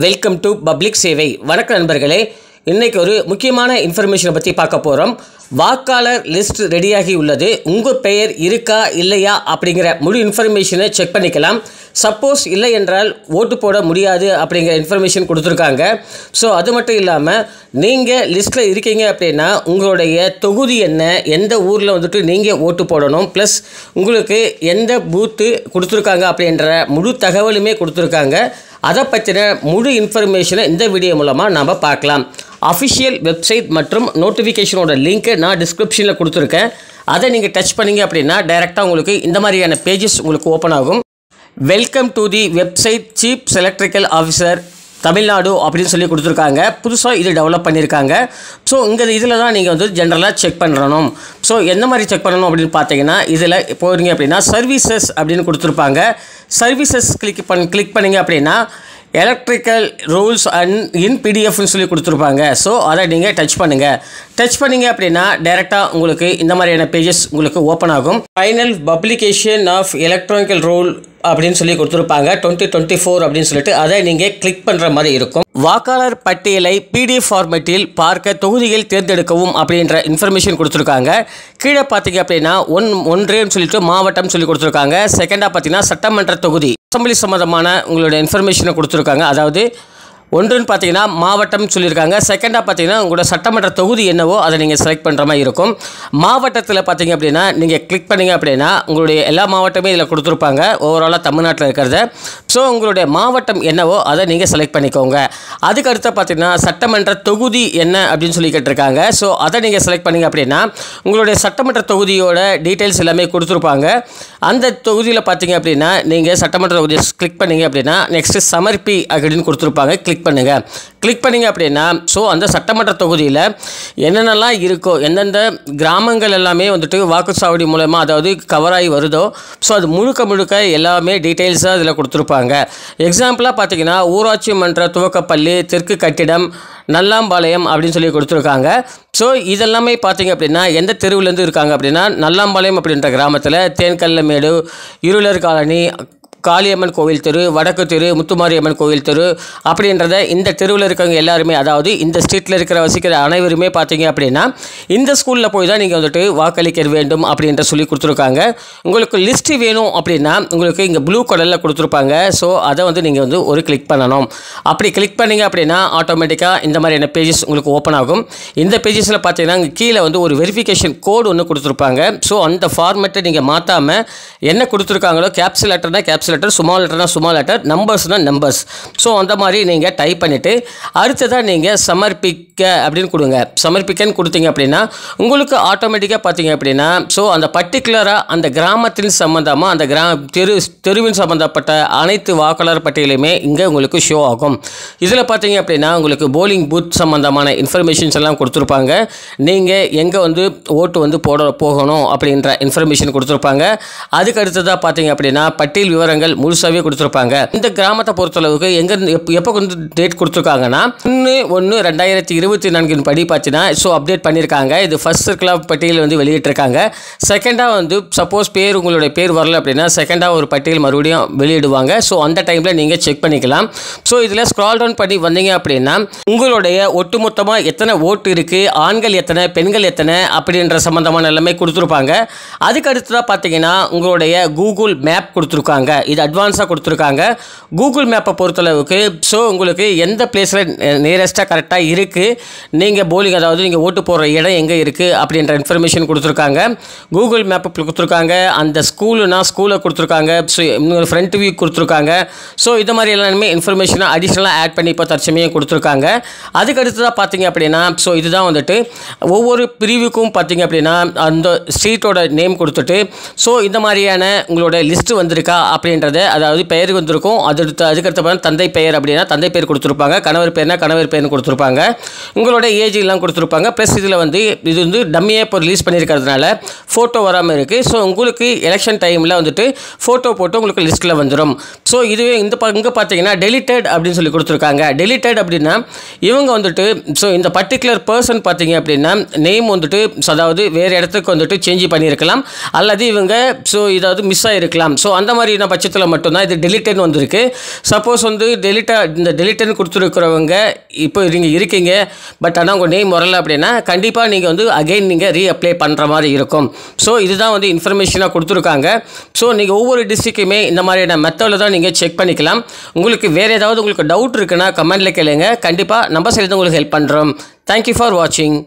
Welcome to public சேவை. வணக்கம் நண்பர்களே, இன்றைக்கி ஒரு முக்கியமான இன்ஃபர்மேஷனை பற்றி பார்க்க போகிறோம். வாக்காளர் லிஸ்ட் ரெடியாகி உள்ளது. உங்கள் பெயர் இருக்கா இல்லையா அப்படிங்கிற முழு இன்ஃபர்மேஷனை செக் பண்ணிக்கலாம். சப்போஸ் இல்லை என்றால் ஓட்டு போட முடியாது அப்படிங்கிற இன்ஃபர்மேஷன் கொடுத்துருக்காங்க. ஸோ அது மட்டும் இல்லாமல் நீங்கள் லிஸ்ட்டில் இருக்கீங்க அப்படின்னா உங்களுடைய தொகுதி என்ன, எந்த ஊரில் வந்துட்டு நீங்கள் ஓட்டு போடணும், ப்ளஸ் உங்களுக்கு எந்த பூத்து கொடுத்துருக்காங்க அப்படின்ற முழு தகவலுமே கொடுத்துருக்காங்க. அதை பற்றின முழு இன்ஃபர்மேஷனை இந்த வீடியோ மூலமாக நாம் பார்க்கலாம். அஃபிஷியல் வெப்சைட் மற்றும் நோட்டிஃபிகேஷனோட லிங்க்கை நான் டிஸ்கிரிப்ஷனில் கொடுத்துருக்கேன். அதை நீங்கள் டச் பண்ணிங்க அப்படின்னா டைரெக்டாக உங்களுக்கு இந்த மாதிரியான பேஜஸ் உங்களுக்கு ஓப்பன் ஆகும். Welcome to the website chief electrical officer Tamil Nadu அப்படின்னு சொல்லி கொடுத்துருக்காங்க. புதுசாக இது டெவலப் பண்ணியிருக்காங்க. ஸோ இதில் தான் நீங்கள் வந்து ஜென்ரலாக செக் பண்ணணும். ஸோ எந்த மாதிரி செக் பண்ணணும் அப்படின்னு பார்த்தீங்கன்னா, இதில் போகிறீங்க அப்படின்னா சர்வீசஸ் அப்படின்னு கொடுத்துருப்பாங்க. சர்வீசஸ் கிளிக் பண்ணிங்க அப்படின்னா எலக்ட்ரிக்கல் ரூல்ஸ் அண்ட் இன் பிடிஎஃப்னு சொல்லி கொடுத்துருப்பாங்க. ஸோ அதை நீங்கள் டச் பண்ணிங்க அப்படின்னா டைரெக்டாக உங்களுக்கு இந்த மாதிரியான பேஜஸ் உங்களுக்கு ஓப்பன் ஆகும். Final publication of electronical rule அப்படின்னு சொல்லி கொடுத்துருப்பாங்க 2024 அப்படின்னு சொல்லிட்டு அதை நீங்கள் கிளிக் பண்ணுற மாதிரி இருக்கும். வாக்காளர் பட்டியலை பிடிஎஃப் ஃபார்மேட்டில் பார்க்க தொகுதிகள் தேர்ந்தெடுக்கவும் அப்படின்ற இன்ஃபர்மேஷன் கொடுத்துருக்காங்க. கீழே பார்த்தீங்க அப்படின்னா ஒன்றேன்னு சொல்லிட்டு மாவட்டம் சொல்லி கொடுத்துருக்காங்க. செகண்டாக பார்த்தீங்கன்னா சட்டமன்ற தொகுதி அசம்பிளி சம்மந்தமான உங்களுடைய இன்ஃபர்மேஷனை கொடுத்துருக்காங்க. அதாவது ஒன்றுன்னு பார்த்தீங்கன்னா மாவட்டம்னு சொல்லியிருக்காங்க. செகண்டாக பார்த்தீங்கன்னா உங்களோட சட்டமன்ற தொகுதி என்னவோ அதை நீங்கள் செலக்ட் பண்ணுற மாதிரி இருக்கும். மாவட்டத்தில் பார்த்தீங்க அப்படின்னா நீங்கள் கிளிக் பண்ணிங்க அப்படின்னா உங்களுடைய எல்லா மாவட்டமே இதில் கொடுத்துருப்பாங்க, ஓவராலாக தமிழ்நாட்டில் இருக்கிறத. ஸோ உங்களுடைய மாவட்டம் என்னவோ அதை நீங்கள் செலக்ட் பண்ணிக்கோங்க. அதுக்கடுத்து பார்த்தீங்கன்னா சட்டமன்ற தொகுதி என்ன அப்படின்னு சொல்லி கேட்டிருக்காங்க. ஸோ அதை நீங்கள் செலக்ட் பண்ணிங்க அப்படின்னா உங்களுடைய சட்டமன்ற தொகுதியோட டீட்டெயில்ஸ் எல்லாமே கொடுத்துருப்பாங்க. அந்த தொகுதியில் பார்த்தீங்க அப்படின்னா நீங்கள் சட்டமன்ற தொகுதியை கிளிக் பண்ணிங்க அப்படின்னா நெக்ஸ்ட்டு சமர்ப்பி அப்படின்னு கொடுத்துருப்பாங்க. கிளிக் பண்ணிங்க அப்படின்னா ஸோ அந்த சட்டமன்ற தொகுதியில் என்னென்னலாம் இருக்கோ, எந்தெந்த கிராமங்கள் எல்லாமே வந்துட்டு வாக்குச்சாவடி மூலமாக அதாவது கவராகி வருதோ ஸோ அது முழுக்க எல்லாமே டீட்டெயில்ஸாக இதில் கொடுத்துருப்பாங்க. எக்ஸாம்பிளாக பார்த்தீங்கன்னா ஊராட்சி மன்ற துவக்கப்பள்ளி, தெற்கு கட்டிடம், நல்லாம்பாளையம் அப்படின்னு சொல்லி கொடுத்துருக்காங்க. ஸோ இதெல்லாமே பார்த்தீங்க அப்படின்னா எந்த தெருவிலேருந்து இருக்காங்க அப்படின்னா நல்லாம்பாளையம் அப்படின்ற கிராமத்தில் தேன்கல்லமேடு, இருளர் காலனி, காளியம்மன் கோவில் தெரு, வடக்கு தெரு, முத்துமாரியம்மன் கோவில் தெரு அப்படின்றத இந்த தெருவில் இருக்கிறவங்க எல்லாருமே, அதாவது இந்த ஸ்ட்ரீட்டில் வசிக்கிற அனைவருமே பார்த்தீங்க அப்படின்னா இந்த ஸ்கூலில் போய் தான் நீங்கள் வந்துட்டு வாக்களிக்க வேண்டும் அப்படின்ற சொல்லி கொடுத்துருக்காங்க. உங்களுக்கு லிஸ்ட்டு வேணும் அப்படின்னா உங்களுக்கு இங்கே ப்ளூ கலரில் கொடுத்துருப்பாங்க. ஸோ அதை வந்து நீங்கள் வந்து ஒரு கிளிக் பண்ணணும். அப்படி கிளிக் பண்ணிங்க அப்படின்னா ஆட்டோமேட்டிக்காக இந்த மாதிரியான பேஜஸ் உங்களுக்கு ஓப்பன் ஆகும். இந்த பேஜஸில் பார்த்தீங்கன்னா இங்கே கீழே வந்து ஒரு வெரிஃபிகேஷன் கோடு ஒன்று கொடுத்துருப்பாங்க. ஸோ அந்த ஃபார்மேட்டை நீங்கள் மாற்றாமல் என்ன கொடுத்துருக்காங்களோ கேப்சல் லெட்டர்னா கேப்சல் லெட்டர், ஸ்மால் லெட்டர்னா ஸ்மால் லெட்டர், நம்பர்ஸ்னால் நம்பர்ஸ். ஸோ அந்த மாதிரி நீங்கள் டைப் பண்ணிவிட்டு அடுத்ததாக நீங்கள் சமர்ப்பிக்க அப்படின்னு கொடுங்க. சமர்ப்பிக்கன்னு கொடுத்தீங்க அப்படின்னா உங்களுக்கு ஆட்டோமேட்டிக்காக பார்த்தீங்க அப்படின்னா ஸோ அந்த பர்டிகுலராக அந்த கிராமத்தின் சம்மந்தமாக அந்த தெருவின் சம்மந்தப்பட்ட அனைத்து வாக்காளர் பட்டியலுமே இங்கே உங்களுக்கு ஷோ ஆகும். இதில் பார்த்தீங்க அப்படின்னா உங்களுக்கு போலிங் பூத் சம்மந்தமான இன்ஃபர்மேஷன்ஸ் எல்லாம் கொடுத்துருப்பாங்க. நீங்கள் எங்கே வந்து ஓட்டு வந்து போகணும் அப்படின்ற இன்ஃபர்மேஷன் கொடுத்துருப்பாங்க. அதுக்கு அடுத்ததாக பார்த்தீங்க அப்படின்னா பட்டியல் விவரங்கள் முழுசாவே கொடுத்துருப்பாங்க. இந்த கிராமத்தை பொறுத்தளவுக்கு எப்போ வந்து டேட் கொடுத்துருக்காங்கன்னா 1/1/2024 படி பார்த்தீங்கன்னா ஸோ அப்டேட் பண்ணியிருக்காங்க. இது ஃபர்ஸ்ட் சர்க்கிள் ஆஃப் பட்டியல் வந்து வெளியிட்டிருக்காங்க. செகண்டாக வந்து சப்போஸ் உங்களுடைய பேர் வரல அப்படின்னா செகண்டாக ஒரு பட்டியல் மறுபடியும் வெளியிடுவாங்க. ஸோ அந்த டைமில் நீங்கள் செக் பண்ணிக்கலாம். ஸோ இதில் ஸ்க்ரால் டவுன் பண்ணி வந்தீங்க அப்படின்னா உங்களுடைய ஒட்டுமொத்தமாக எத்தனை ஓட்டு இருக்குது, ஆண்கள் எத்தனை, பெண்கள் எத்தனை அப்படின்ற சம்மந்தமான எல்லாமே கொடுத்துருப்பாங்க. அதுக்கு அடுத்ததாக பார்த்தீங்கன்னா உங்களுடைய கூகுள் மேப் கொடுத்துருக்காங்க. இது அட்வான்ஸாக கொடுத்துருக்காங்க. கூகுள் மேப்பை பொறுத்தளவுக்கு ஸோ உங்களுக்கு எந்த பிளேஸில் நியரஸ்ட்டாக கரெக்டாக இருக்குது, நீங்கள் போலிங் அதாவது நீங்கள் ஓட்டு போடுற இடம் எங்கே இருக்குது அப்படின்ற இன்ஃபர்மேஷன் கொடுத்துருக்காங்க. கூகுள் மேப்பை கொடுத்துருக்காங்க. அந்த ஸ்கூலை கொடுத்துருக்காங்க. ஸோ உங்களுக்கு ஃப்ரண்ட் வியூ கொடுத்துருக்காங்க. ஸோ இது மாதிரி எல்லாமே இன்ஃபர்மேஷனாக அடிஷ்னலாக ஆட் பண்ணி இப்போ தற்சமயம் கொடுத்துருக்காங்க. அதுக்கு அடுத்ததாக பார்த்தீங்க அப்படின்னா ஸோ இதுதான் வந்துட்டு ஒவ்வொரு பிரிவுக்கும் பார்த்தீங்க அப்படின்னா அந்த ஸ்ட்ரீட்டோட நேம் கொடுத்துட்டு ஸோ இந்த மாதிரியான உங்களோட லிஸ்ட்டு வந்திருக்கா அப்படின்றத, அதாவது பெயர் வந்திருக்கும். அதுக்கடுத்த தந்தை பெயர் அப்படின்னா தந்தை பெயர் கொடுத்துருப்பாங்க. கணவர் பேர்னா கணவர் பேர்னு கொடுத்துருப்பாங்க. உங்களோட ஏஜ் எல்லாம் கொடுத்துருப்பாங்க. ப்ளஸ் இதில் வந்து இது வந்து டம்மியாக இப்போ ரிலீஸ் பண்ணியிருக்கிறதுனால ஃபோட்டோ வராமல் இருக்குது. ஸோ உங்களுக்கு எலெக்ஷன் டைமில் வந்துட்டு ஃபோட்டோ போட்டு உங்களுக்கு லிஸ்ட்டில் வந்துடும். ஸோ இதுவே இங்கே பார்த்தீங்கன்னா டெலிட்டட் அப்படின்னு சொல்லி கொடுத்துருக்காங்க. டெலிட்டட் அப்படின்னா இவங்க வந்துட்டு ஸோ இந்த பர்டிகுலர் பர்சன் பார்த்தீங்க அப்படின்னா நேம் வந்துட்டு அதாவது வேறு இடத்துக்கு வந்துட்டு சேஞ்ச் பண்ணியிருக்கலாம் அல்லது இவங்க ஸோ இதாவது மிஸ் ஆகிருக்கலாம். ஸோ அந்த மாதிரியான பட்சத்தில் பட்சத்தில் மட்டும்தான் இது டெலிட்டட்னு வந்திருக்கு. சப்போஸ் வந்து இந்த டெலிட்டட்னு கொடுத்துருக்கிறவங்க இப்போ நீங்கள் இருக்கீங்க, பட் ஆனால் உங்கள் நேம் வரல அப்படின்னா கண்டிப்பாக நீங்கள் வந்து அகைன் நீங்கள் ரீஅப்ளை பண்ணுற மாதிரி இருக்கும். ஸோ இதுதான் வந்து இன்ஃபர்மேஷனாக கொடுத்துருக்காங்க. ஸோ நீங்கள் ஒவ்வொரு டிஸ்ட்ரிக்ட்டுமே இந்த மாதிரியான மெத்தடில் தான் நீங்கள் செக் பண்ணிக்கலாம். உங்களுக்கு வேறு ஏதாவது உங்களுக்கு டவுட் இருக்குன்னா கமெண்ட்டில் கேளுங்க. கண்டிப்பாக நம்ம சைடு உங்களுக்கு ஹெல்ப் பண்ணுறோம். தேங்க்யூ ஃபார் வாட்சிங்.